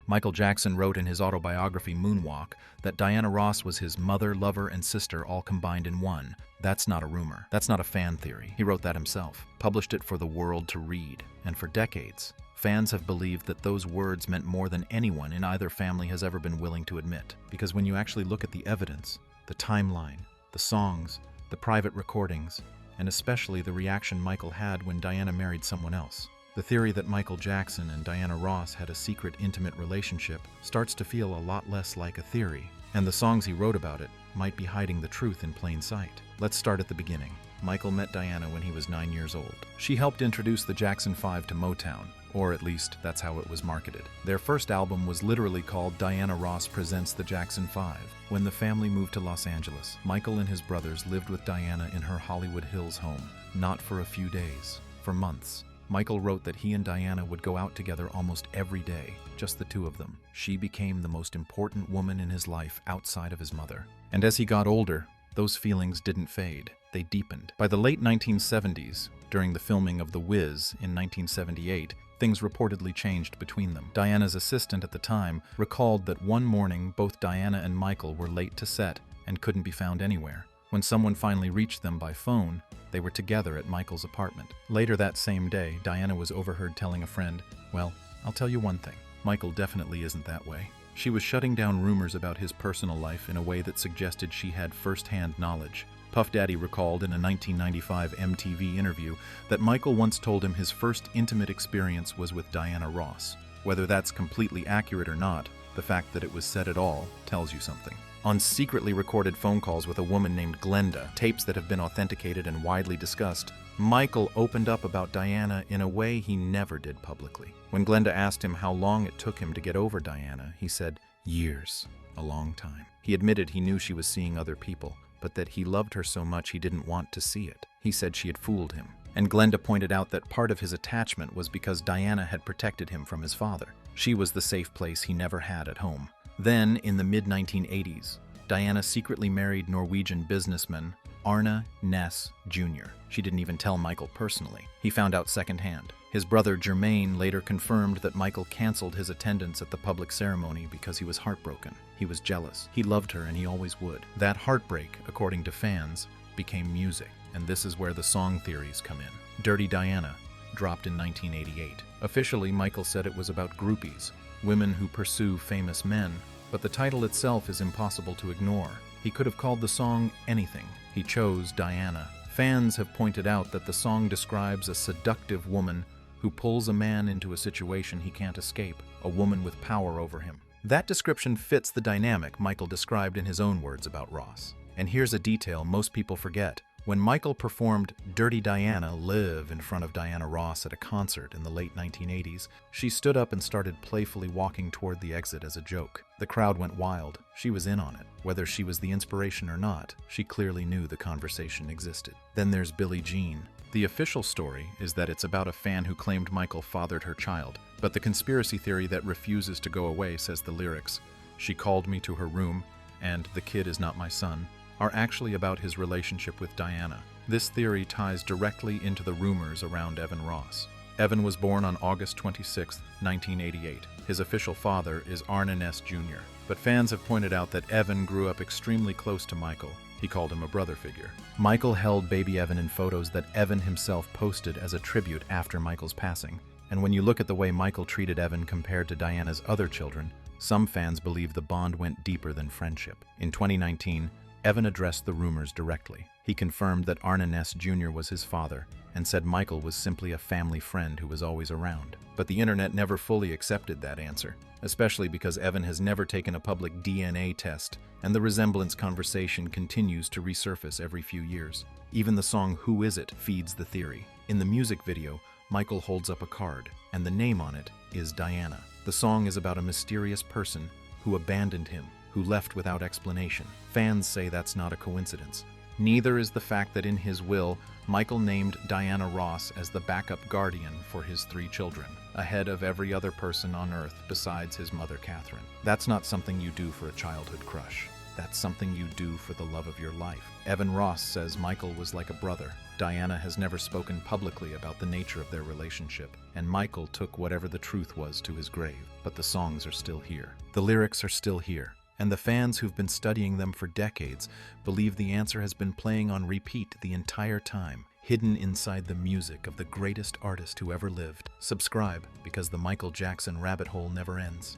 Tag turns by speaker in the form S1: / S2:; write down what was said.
S1: Michael Jackson wrote in his autobiography Moonwalk that Diana Ross was his mother, lover, and sister all combined in one. That's not a rumor. That's not a fan theory. He wrote that himself, published it for the world to read. And for decades, fans have believed that those words meant more than anyone in either family has ever been willing to admit. Because when you actually look at the evidence, the timeline, the songs, the private recordings, and especially the reaction Michael had when Diana married someone else, the theory that Michael Jackson and Diana Ross had a secret, intimate relationship starts to feel a lot less like a theory, and the songs he wrote about it might be hiding the truth in plain sight. Let's start at the beginning. Michael met Diana when he was 9 years old. She helped introduce the Jackson 5 to Motown, or at least that's how it was marketed. Their first album was literally called Diana Ross Presents the Jackson 5. When the family moved to Los Angeles, Michael and his brothers lived with Diana in her Hollywood Hills home. Not for a few days, for months. Michael wrote that he and Diana would go out together almost every day, just the two of them. She became the most important woman in his life outside of his mother. And as he got older, those feelings didn't fade. They deepened. By the late 1970s, during the filming of The Wiz in 1978, things reportedly changed between them. Diana's assistant at the time recalled that one morning both Diana and Michael were late to set and couldn't be found anywhere. When someone finally reached them by phone, they were together at Michael's apartment. Later that same day, Diana was overheard telling a friend, "Well, I'll tell you one thing. Michael definitely isn't that way." She was shutting down rumors about his personal life in a way that suggested she had first-hand knowledge. Puff Daddy recalled in a 1995 MTV interview that Michael once told him his first intimate experience was with Diana Ross. Whether that's completely accurate or not, the fact that it was said at all tells you something. On secretly recorded phone calls with a woman named Glenda, tapes that have been authenticated and widely discussed, Michael opened up about Diana in a way he never did publicly. When Glenda asked him how long it took him to get over Diana, he said, "Years, a long time." He admitted he knew she was seeing other people, but that he loved her so much he didn't want to see it. He said she had fooled him. And Glenda pointed out that part of his attachment was because Diana had protected him from his father. She was the safe place he never had at home. Then, in the mid-1980s, Diana secretly married Norwegian businessman Arne Næss Jr. She didn't even tell Michael personally. He found out secondhand. His brother Jermaine later confirmed that Michael canceled his attendance at the public ceremony because he was heartbroken. He was jealous. He loved her and he always would. That heartbreak, according to fans, became music. And this is where the song theories come in. Dirty Diana dropped in 1988. Officially, Michael said it was about groupies, women who pursue famous men, but the title itself is impossible to ignore. He could have called the song anything. He chose Diana. Fans have pointed out that the song describes a seductive woman who pulls a man into a situation he can't escape, a woman with power over him. That description fits the dynamic Michael described in his own words about Ross. And here's a detail most people forget. When Michael performed Dirty Diana live in front of Diana Ross at a concert in the late 1980s, she stood up and started playfully walking toward the exit as a joke. The crowd went wild. She was in on it. Whether she was the inspiration or not, she clearly knew the conversation existed. Then there's Billie Jean. The official story is that it's about a fan who claimed Michael fathered her child, but the conspiracy theory that refuses to go away says the lyrics, "She called me to her room," and "The kid is not my son," are actually about his relationship with Diana. This theory ties directly into the rumors around Evan Ross. Evan was born on August 26, 1988. His official father is Arne Næss Jr., but fans have pointed out that Evan grew up extremely close to Michael. He called him a brother figure. Michael held baby Evan in photos that Evan himself posted as a tribute after Michael's passing. And when you look at the way Michael treated Evan compared to Diana's other children, some fans believe the bond went deeper than friendship. In 2019, Evan addressed the rumors directly. He confirmed that Arne Næss Jr. was his father and said Michael was simply a family friend who was always around. But the internet never fully accepted that answer, especially because Evan has never taken a public DNA test, and the resemblance conversation continues to resurface every few years. Even the song Who Is It feeds the theory. In the music video, Michael holds up a card, and the name on it is Diana. The song is about a mysterious person who abandoned him, who left without explanation. Fans say that's not a coincidence. Neither is the fact that in his will, Michael named Diana Ross as the backup guardian for his 3 children, ahead of every other person on Earth besides his mother, Catherine. That's not something you do for a childhood crush. That's something you do for the love of your life. Evan Ross says Michael was like a brother, Diana has never spoken publicly about the nature of their relationship, and Michael took whatever the truth was to his grave. But the songs are still here. The lyrics are still here. And the fans who've been studying them for decades believe the answer has been playing on repeat the entire time, hidden inside the music of the greatest artist who ever lived. Subscribe, because the Michael Jackson rabbit hole never ends.